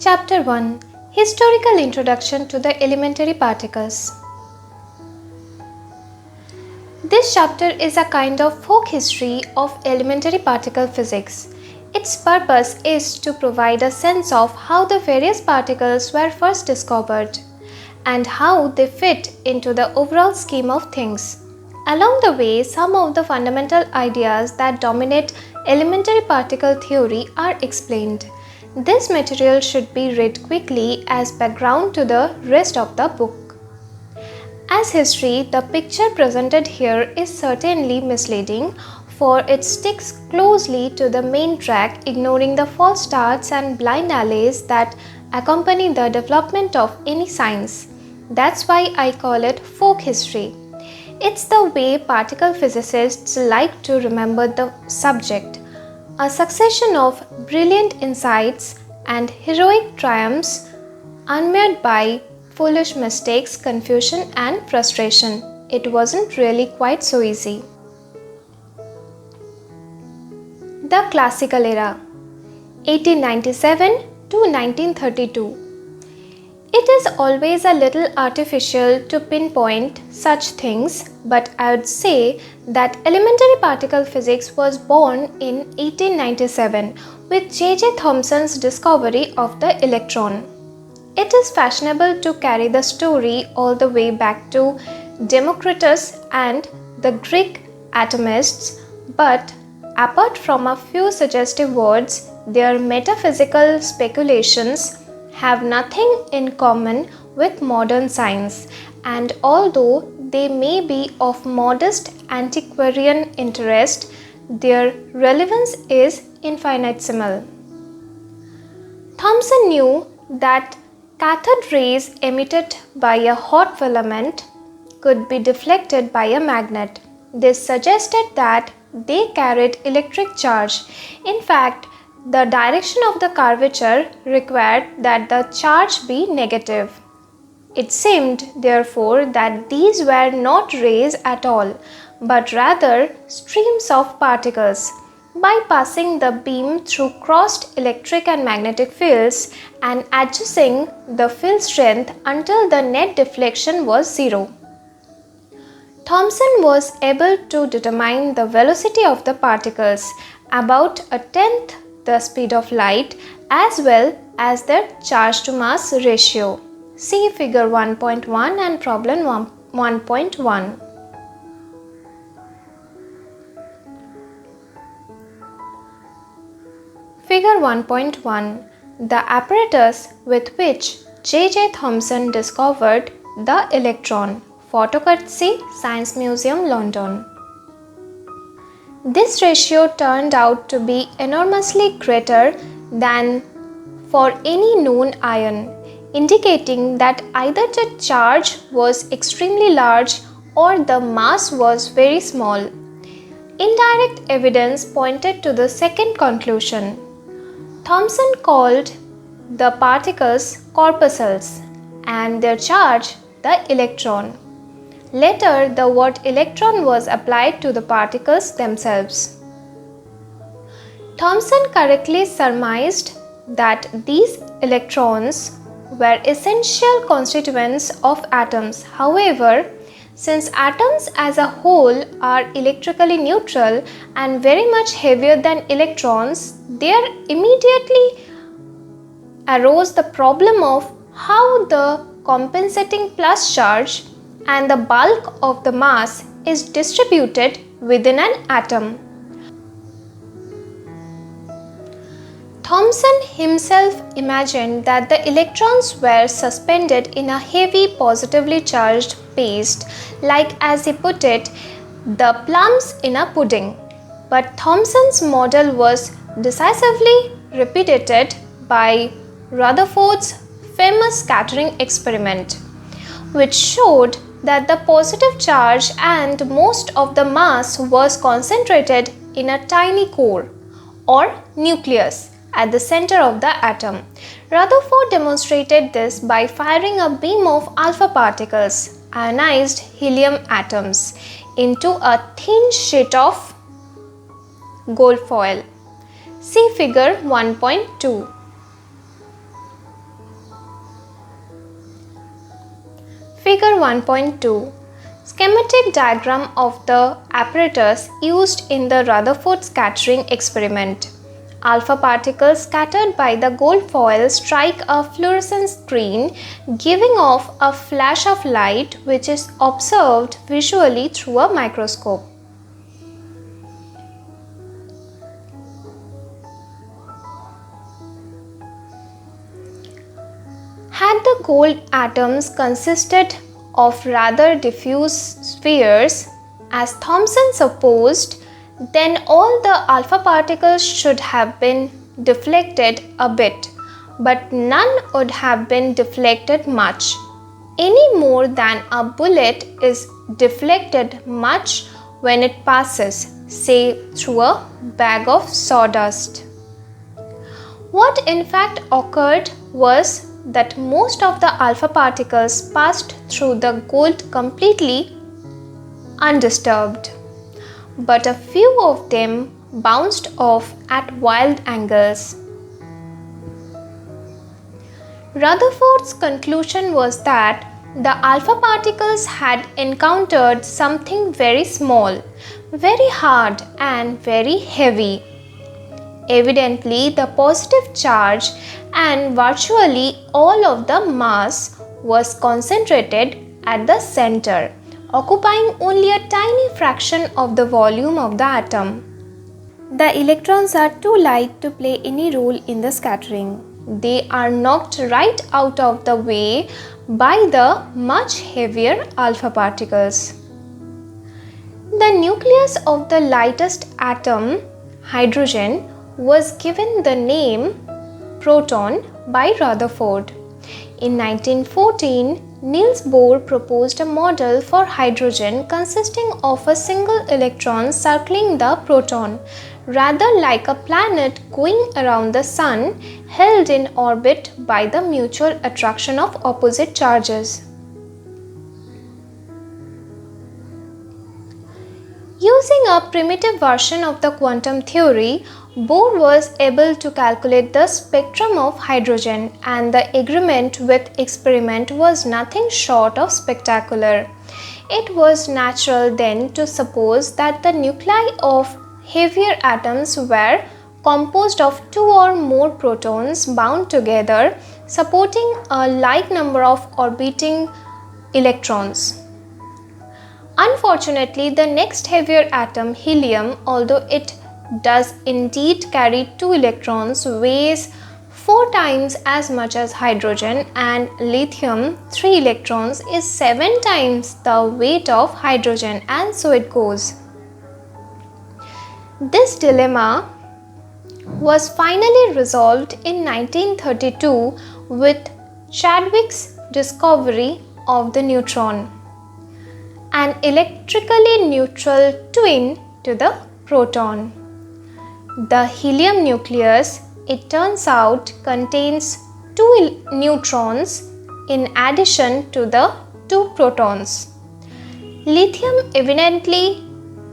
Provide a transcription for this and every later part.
Chapter 1 Historical Introduction to the Elementary Particles. This chapter is a kind of folk history of elementary particle physics. Its purpose is to provide a sense of how the various particles were first discovered and how they fit into the overall scheme of things. Along the way, some of the fundamental ideas that dominate elementary particle theory are explained. This material should be read quickly as background to the rest of the book. As history, the picture presented here is certainly misleading, for it sticks closely to the main track, ignoring the false starts and blind alleys that accompany the development of any science. That's why I call it folk history. It's the way particle physicists like to remember the subject. A succession of brilliant insights and heroic triumphs unmarred by foolish mistakes, confusion and frustration. It wasn't really quite so easy. The Classical Era 1897 to 1932. It is always a little artificial to pinpoint such things, but I would say that elementary particle physics was born in 1897 with J.J. Thomson's discovery of the electron. It is fashionable to carry the story all the way back to Democritus and the Greek atomists, but apart from a few suggestive words, their metaphysical speculations have nothing in common with modern science, and although they may be of modest antiquarian interest, their relevance is infinitesimal. Thomson knew that cathode rays emitted by a hot filament could be deflected by a magnet. This suggested that they carried electric charge. In fact, the direction of the curvature required that the charge be negative. It seemed, therefore, that these were not rays at all, but rather streams of particles. By passing the beam through crossed electric and magnetic fields and adjusting the field strength until the net deflection was zero, Thomson was able to determine the velocity of the particles, about a tenth the speed of light, as well as their charge to mass ratio. See figure 1.1 and problem 1.1. Figure 1.1. The apparatus with which J.J. Thomson discovered the electron. Photo courtesy Science Museum, London. This ratio turned out to be enormously greater than for any known ion, indicating that either the charge was extremely large or the mass was very small. Indirect evidence pointed to the second conclusion. Thomson called the particles corpuscles and their charge the electron. Later, the word electron was applied to the particles themselves. Thomson correctly surmised that these electrons were essential constituents of atoms. However, since atoms as a whole are electrically neutral and very much heavier than electrons, there immediately arose the problem of how the compensating plus charge and the bulk of the mass is distributed within an atom. Thomson himself imagined that the electrons were suspended in a heavy positively charged paste, like, as he put it, the plums in a pudding. But Thomson's model was decisively repeated by Rutherford's famous scattering experiment, which showed that the positive charge and most of the mass was concentrated in a tiny core or nucleus at the center of the atom. Rutherford demonstrated this by firing a beam of alpha particles, ionized helium atoms, into a thin sheet of gold foil. See figure 1.2. Figure 1.2. Schematic diagram of the apparatus used in the Rutherford scattering experiment. Alpha particles scattered by the gold foil strike a fluorescent screen, giving off a flash of light which is observed visually through a microscope. Had the gold atoms consisted of rather diffuse spheres, as Thomson supposed, then all the alpha particles should have been deflected a bit, but none would have been deflected much, any more than a bullet is deflected much when it passes, say, through a bag of sawdust. What in fact occurred was that most of the alpha particles passed through the gold completely undisturbed, but a few of them bounced off at wild angles. Rutherford's conclusion was that the alpha particles had encountered something very small, very hard and very heavy. Evidently, the positive charge and virtually all of the mass was concentrated at the center, occupying only a tiny fraction of the volume of the atom. The electrons are too light to play any role in the scattering. They are knocked right out of the way by the much heavier alpha particles. The nucleus of the lightest atom, hydrogen, was given the name proton by Rutherford. In 1914, Niels Bohr proposed a model for hydrogen consisting of a single electron circling the proton, rather like a planet going around the sun held in orbit by the mutual attraction of opposite charges. Using a primitive version of the quantum theory, Bohr was able to calculate the spectrum of hydrogen, and the agreement with experiment was nothing short of spectacular. It was natural then to suppose that the nuclei of heavier atoms were composed of two or more protons bound together, supporting a like number of orbiting electrons. Unfortunately, the next heavier atom, helium, although it does indeed carry 2 electrons, weighs 4 times as much as hydrogen, and lithium, 3 electrons, is 7 times the weight of hydrogen, and so it goes. This dilemma was finally resolved in 1932 with Chadwick's discovery of the neutron, an electrically neutral twin to the proton. The helium nucleus, it turns out, contains 2 neutrons in addition to the 2 protons. Lithium evidently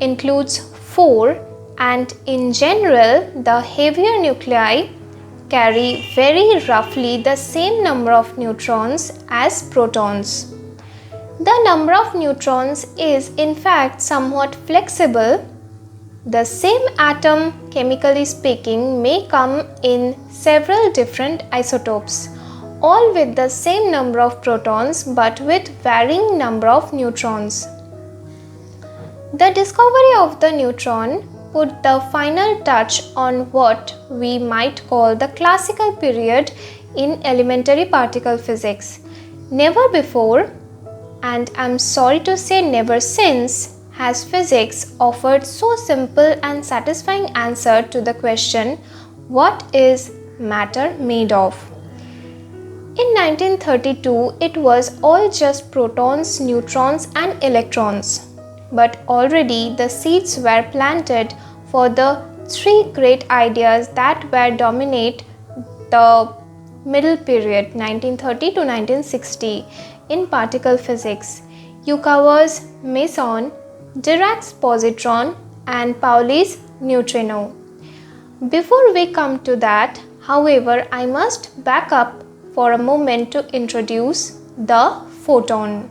includes 4, and in general the heavier nuclei carry very roughly the same number of neutrons as protons. The number of neutrons is in fact somewhat flexible. The same atom, chemically speaking, may come in several different isotopes, all with the same number of protons but with varying number of neutrons. The discovery of the neutron put the final touch on what we might call the classical period in elementary particle physics. Never before, and I'm sorry to say never since, has physics offered so simple and satisfying answer to the question, what is matter made of? In 1932, it was all just protons, neutrons and electrons. But already the seeds were planted for the 3 great ideas that were dominate the middle period 1930 to 1960 in particle physics: Yukawa's meson, Dirac's positron and Pauli's neutrino. Before we come to that, however, I must back up for a moment to introduce the photon.